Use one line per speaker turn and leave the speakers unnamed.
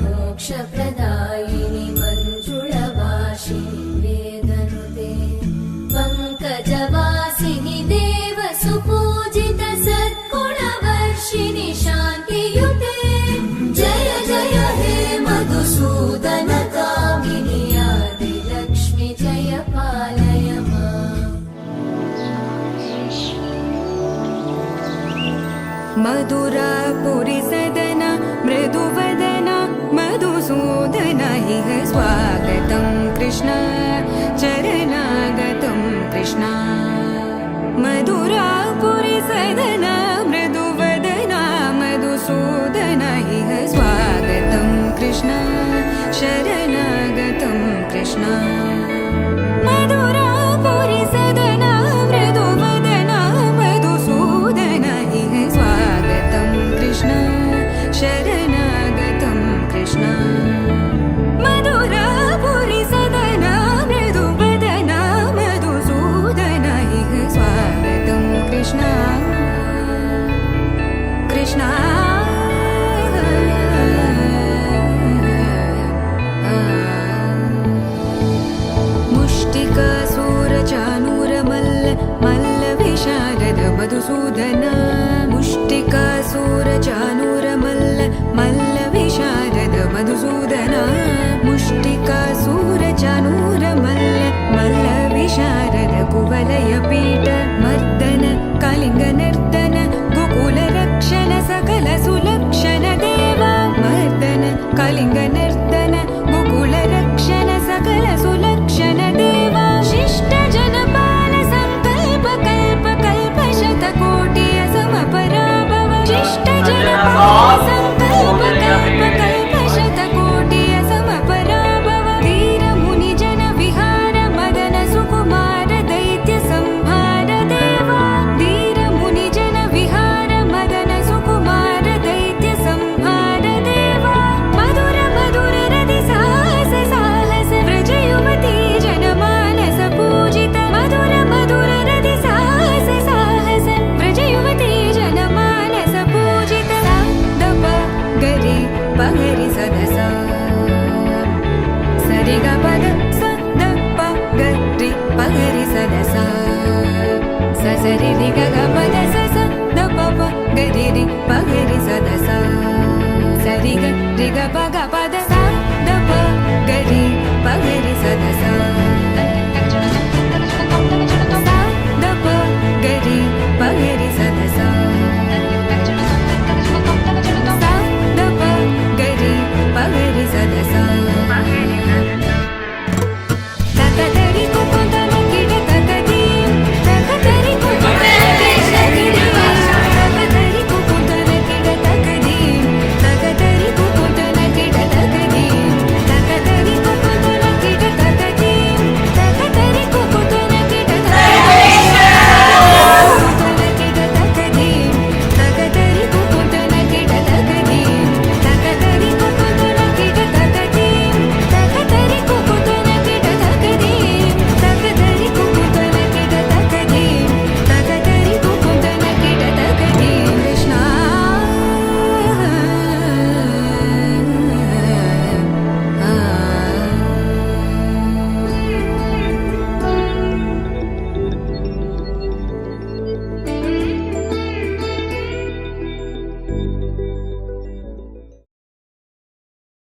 मोक्षप्रदायिनि मञ्जुळवासिनि वेदनुते पङ्कजवासिनि देवसुपूजित सद्गुणवर्षिणि शान्तियुते जय जय हे मधुसूदन कामिनि आदिलक्ष्मि जय पालय माम्।
मधुरापुरि सदन मृदुवदन मधुसूदन इह स्वागतं कृष्ण चरणागतं कृष्ण मधुरापुरि सदन मृदुवदन मधुसूदन इह स्वागतं कृष्ण शरणागतं कृष्ण मधुरापुरि सदन मृदुवदन मधुसूदन इह स्वागतं कृष्ण शरणागतं कृष्ण मधुरापुरि सदन मृदुवदन मधुसूदन इह स्वागतं कृष्ण कृष्ण मुष्टिकासूरचानूरमल्ल मल्लविशारद मधुसूदन मुष्टिकासूरचानूरमल्ल मल्लविशारद मधुसूदन मुष्टिकासूरचानूरमल्ल मल्लविशारद कुवलयपीठ मर्दन कलिङ्गनर्दन गोकुलरक्षण सकल सुलक्षण देवा मर्दन कलिङ्गनर्दन गोकुलरक्षण सकल सुलक्षण देवा शिष्ट जनपाल संकल्प कल्प कल्प शतकोटि असमपराभव शिष्ट जनपाल संकल्प कल्प कल्प शतकोटि असमपराभव धीर मुनि जन विहार मदन सुकुमार दैत्य संहार देवा धीर मुनि जन विहार मदन सुकुमार दैत्य संहार देवा मधुर मधुर रति साहस साहस व्रज युवती जनमानस पूजित मधुर मधुर रति साहस साहस व्रज युवती जनमानस पूजित दप गरि पगरि सदस सरि ग पद स द प गरि पगरि सदस स सरि रि ग ग पद स स द प प गरि रि पगरि सदस सरि ग रि ग प ग पद